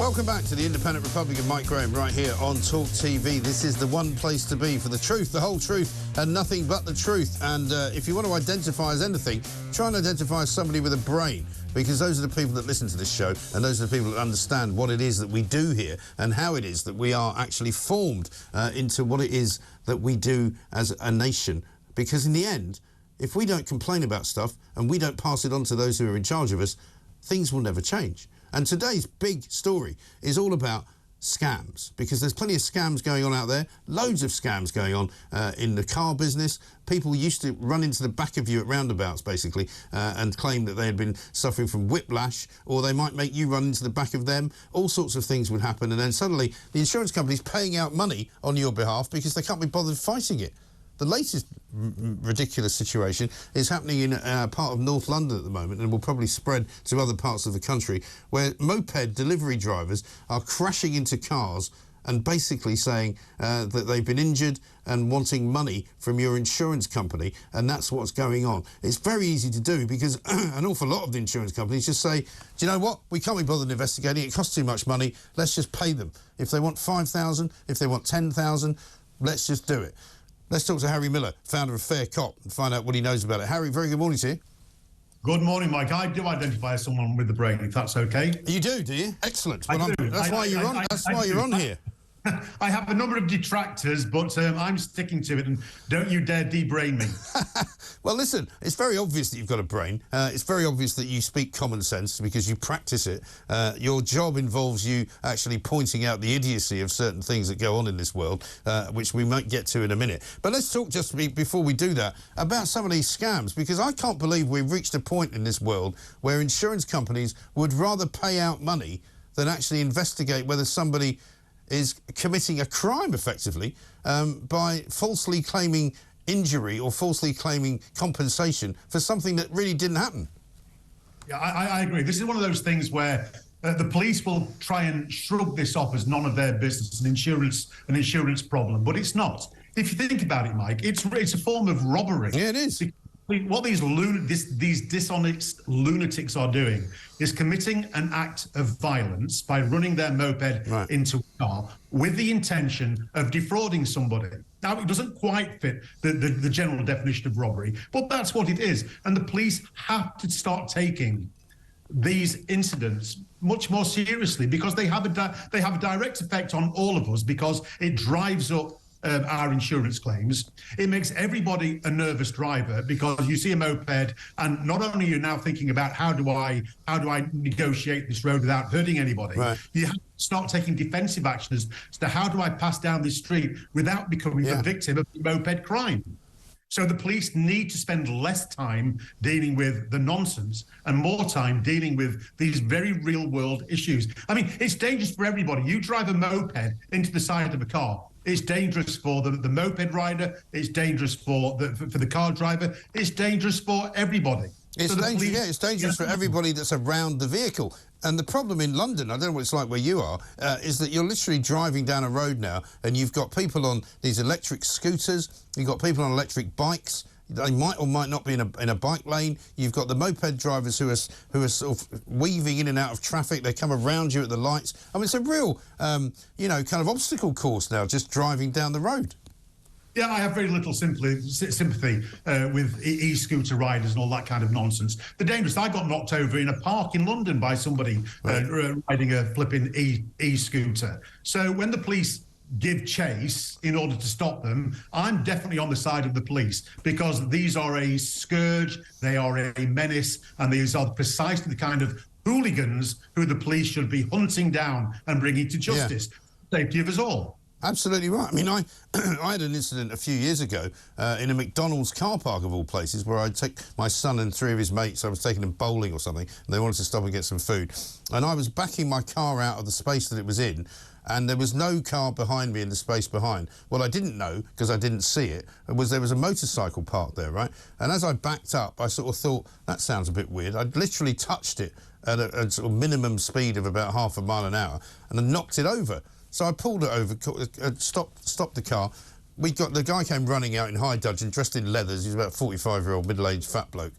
Welcome back to the Independent Republican Mike Graham right here on TalkTV. This is the one place to be for the truth, the whole truth, and nothing but the truth. And if you want to identify as anything, try and identify as somebody with a brain, because those are the people that listen to this show, and those are the people that understand what it is that we do here and how it is that we are actually formed into what it is that we do as a nation. Because in the end, if we don't complain about stuff and we don't pass it on to those who are in charge of us, things will never change. And today's big story is all about scams, because there's plenty of scams going on out there, loads of scams going on in the car business. People used to run into the back of you at roundabouts, basically, and claim that they had been suffering from whiplash, or they might make you run into the back of them. All sorts of things would happen, and then suddenly the insurance company's paying out money on your behalf because they can't be bothered fighting it. The latest ridiculous situation is happening in part of North London at the moment, and will probably spread to other parts of the country, where moped delivery drivers are crashing into cars and basically saying that they've been injured and wanting money from your insurance company, and that's what's going on. It's very easy to do, because an awful lot of the insurance companies just say, do you know what, we can't be bothered investigating, it costs too much money, let's just pay them. If they want 5,000, if they want 10,000, let's just do it. Let's talk to Harry Miller, founder of Fair Cop, and find out what he knows about it. Harry, very good morning to you. Good morning, Mike. I do identify as someone with the brain, if that's okay. You do you? Excellent. I do. That's why you're on. That's why you're on here. I have a number of detractors, but I'm sticking to it, and don't you dare de-brain me. Well, listen, it's very obvious that you've got a brain. It's very obvious that you speak common sense because you practice it. Your job involves you actually pointing out the idiocy of certain things that go on in this world, which we might get to in a minute. But let's talk just before we do that about some of these scams, because I can't believe we've reached a point in this world where insurance companies would rather pay out money than actually investigate whether somebody is committing a crime, effectively, by falsely claiming injury or falsely claiming compensation for something that really didn't happen. Yeah, I agree. This is one of those things where the police will try and shrug this off as none of their business, an insurance problem, but it's not. If you think about it, Mike, it's a form of robbery. Yeah, it is. What these dishonest lunatics are doing is committing an act of violence by running their moped into a car with the intention of defrauding somebody. Now, it doesn't quite fit the general definition of robbery, but that's what it is. And the police have to start taking these incidents much more seriously, because they have a direct effect on all of us, because it drives up our insurance claims. It makes everybody a nervous driver, because you see a moped, and not only are you now thinking about how do I negotiate this road without hurting anybody, you have to start taking defensive action as to how do I pass down this street without becoming the victim of moped crime. So the police need to spend less time dealing with the nonsense and more time dealing with these very real world issues. I mean, it's dangerous for everybody. You drive a moped into the side of a car, it's dangerous for the moped rider, it's dangerous for the car driver, it's dangerous for everybody. It's dangerous, it's dangerous for everybody that's around the vehicle. And the problem in London, I don't know what it's like where you are, is that you're literally driving down a road now and you've got people on these electric scooters, you've got people on electric bikes. They might or might not be in a bike lane. You've got the moped drivers who are sort of weaving in and out of traffic. They come around you at the lights. I mean, it's a real, you know, kind of obstacle course now, just driving down the road. Yeah, I have very little sympathy with e-scooter riders and all that kind of nonsense. The dangerous. I got knocked over in a park in London by somebody riding a flipping e-scooter. So when the police give chase in order to stop them, I'm definitely on the side of the police, because these are a scourge, they are a menace, and these are precisely the kind of hooligans who the police should be hunting down and bringing to justice. Safety of us all. Absolutely right. I mean, I had an incident a few years ago in a McDonald's car park, of all places, where I'd take my son and three of his mates. I was taking them bowling or something, and they wanted to stop and get some food. And I was backing my car out of the space that it was in, and there was no car behind me in the space behind. What I didn't know, because I didn't see it, was there was a motorcycle parked there, right? And as I backed up, I sort of thought, that sounds a bit weird. I'd literally touched it at a sort of minimum speed of about ½ mile an hour, and I knocked it over. So I pulled it over, stopped the car, the guy came running out in high dudgeon, dressed in leathers. He was about a 45-year-old middle-aged fat bloke.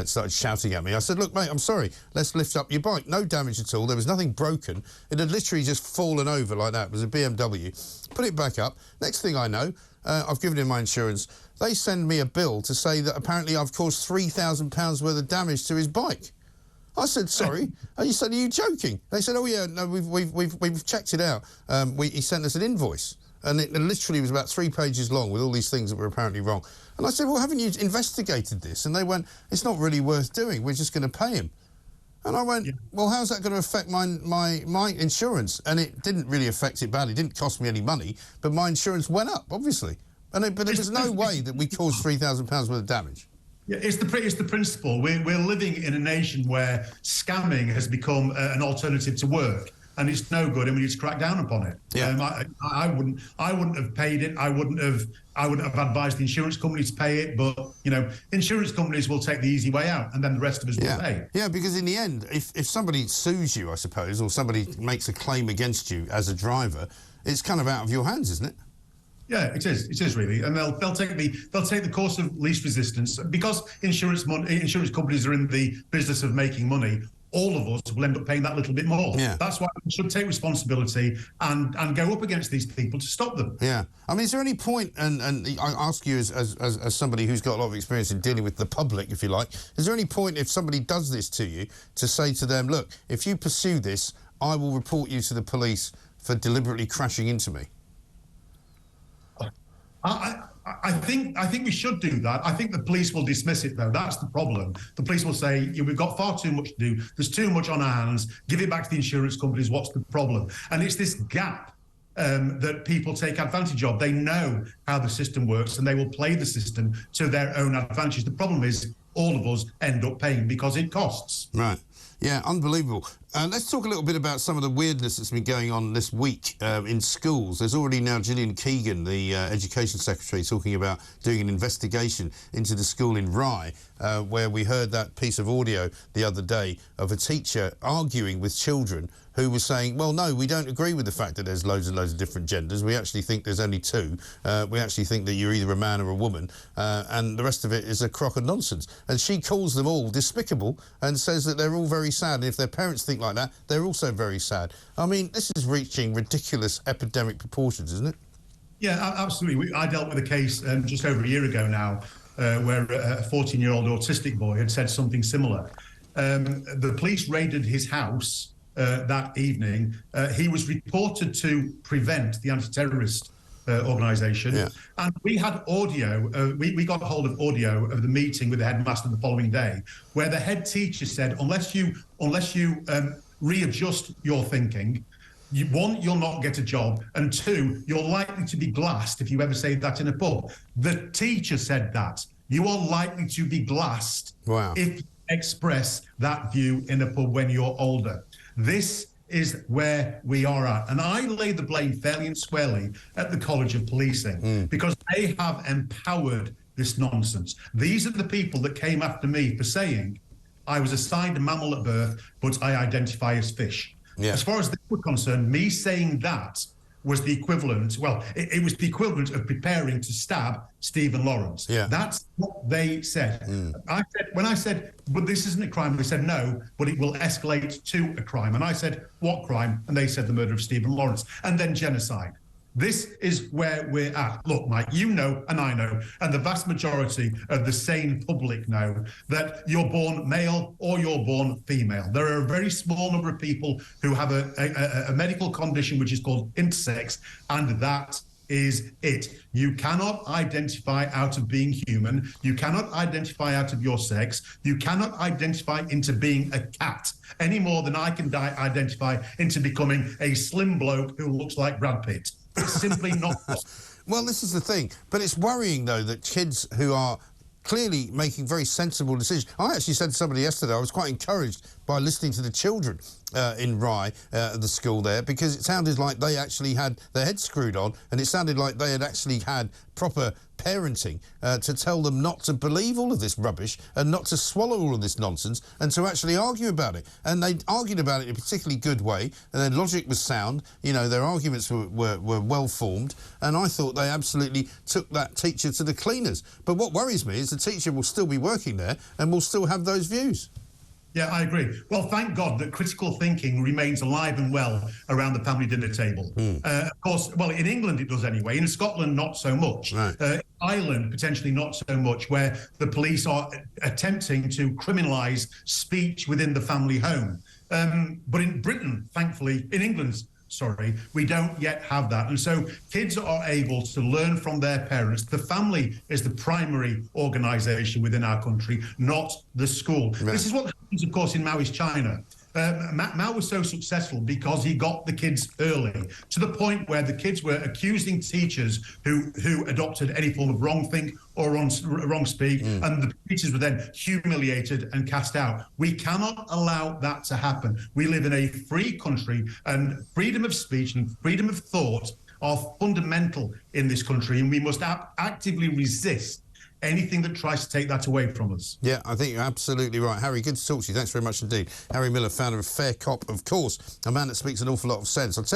Started shouting at me. I said, "Look, mate, I'm sorry. Let's lift up your bike. No damage at all. There was nothing broken. It had literally just fallen over like that. It was a BMW. Put it back up. Next thing I know, I've given him my insurance. They send me a bill to say that apparently I've caused £3,000 worth of damage to his bike. I said, sorry. And he said, are you joking? They said, oh, yeah, no, we've checked it out. He sent us an invoice. And it literally was about 3 pages long with all these things that were apparently wrong. And I said, well, haven't you investigated this? And they went, it's not really worth doing. We're just going to pay him. And I went, well, how's that going to affect my insurance? And it didn't really affect it badly. It didn't cost me any money, but my insurance went up, obviously. But there was no way that we caused £3,000 worth of damage. Yeah, it's the principle. We're living in a nation where scamming has become an alternative to work, and it's no good, and we need to crack down upon it. Yeah. I wouldn't have paid it. I wouldn't have advised the insurance company to pay it. But insurance companies will take the easy way out, and then the rest of us will pay. Yeah, because in the end, if somebody sues you, I suppose, or somebody makes a claim against you as a driver, it's kind of out of your hands, isn't it? Yeah, it is. It is really, and they'll take the course of least resistance, because insurance companies are in the business of making money. All of us will end up paying that little bit more. Yeah. That's why we should take responsibility and go up against these people to stop them. Yeah. I mean, is there any point, and I ask you as somebody who's got a lot of experience in dealing with the public, if you like, is there any point if somebody does this to you to say to them, look, if you pursue this, I will report you to the police for deliberately crashing into me? I think we should do that. I think the police will dismiss it, though. That's the problem. The police will say, we've got far too much to do. There's too much on our hands. Give it back to the insurance companies. What's the problem? And it's this gap that people take advantage of. They know how the system works, and they will play the system to their own advantage. The problem is all of us end up paying because it costs. Right. Yeah, unbelievable. Let's talk a little bit about some of the weirdness that's been going on this week in schools. There's already now Gillian Keegan, the Education Secretary, talking about doing an investigation into the school in Rye, where we heard that piece of audio the other day of a teacher arguing with children who was saying, well, no, we don't agree with the fact that there's loads and loads of different genders. We actually think there's only two. We actually think that you're either a man or a woman, and the rest of it is a crock of nonsense. And she calls them all despicable and says that they're all very sad. And if their parents think like that, they're also very sad. I mean, this is reaching ridiculous epidemic proportions, isn't it? Yeah, absolutely. I dealt with a case just over a year ago now where a 14-year-old autistic boy had said something similar. The police raided his house that evening. He was reported to Prevent, the anti-terrorist organisation, and we had audio. We got hold of audio of the meeting with the headmaster the following day, where the head teacher said, unless you readjust your thinking, one, you'll not get a job, and two, you're likely to be glassed if you ever say that in a pub. The teacher said that. You are likely to be glassed if you express that view in a pub when you're older. This is where we are at. And I lay the blame fairly and squarely at the College of Policing because they have empowered this nonsense. These are the people that came after me for saying I was assigned a mammal at birth, but I identify as fish. Yeah. As far as they were concerned, me saying that was the equivalent, it was the equivalent of preparing to stab Stephen Lawrence. Yeah. That's what they said. When I said, but this isn't a crime, they said, no, but it will escalate to a crime. And I said, what crime? And they said the murder of Stephen Lawrence, and then genocide. This is where we're at. Look, Mike, you know, and I know, and the vast majority of the sane public know that you're born male or you're born female. There are a very small number of people who have a medical condition which is called intersex, and that is it. You cannot identify out of being human. You cannot identify out of your sex. You cannot identify into being a cat any more than I can identify into becoming a slim bloke who looks like Brad Pitt. It's simply not possible. Well, this is the thing. But it's worrying, though, that kids who are clearly making very sensible decisions. I actually said to somebody yesterday, I was quite encouraged by listening to the children in Rye, the school there, because it sounded like they actually had their heads screwed on, and it sounded like they had actually had proper parenting to tell them not to believe all of this rubbish and not to swallow all of this nonsense and to actually argue about it. And they argued about it in a particularly good way, and their logic was sound. You know, their arguments were well formed, and I thought they absolutely took that teacher to the cleaners. But what worries me is the teacher will still be working there and will still have those views. Yeah, I agree. Well, thank God that critical thinking remains alive and well around the family dinner table. Of course, well, in England it does anyway. In Scotland, not so much. Right. Ireland, potentially not so much, where the police are attempting to criminalise speech within the family home. But in Britain, thankfully, in England, sorry, we don't yet have that. And so kids are able to learn from their parents. The family is the primary organisation within our country, not the school. Right. This is what happens, of course, in Maoist China. Mao was so successful because he got the kids early, to the point where the kids were accusing teachers who adopted any form of wrong think or wrong speak, and the teachers were then humiliated and cast out. We cannot allow that to happen. We live in a free country, and freedom of speech and freedom of thought are fundamental in this country, and we must actively resist anything that tries to take that away from us. Yeah, I think you're absolutely right. Harry, good to talk to you. Thanks very much indeed. Harry Miller, founder of Fair Cop, of course, a man that speaks an awful lot of sense.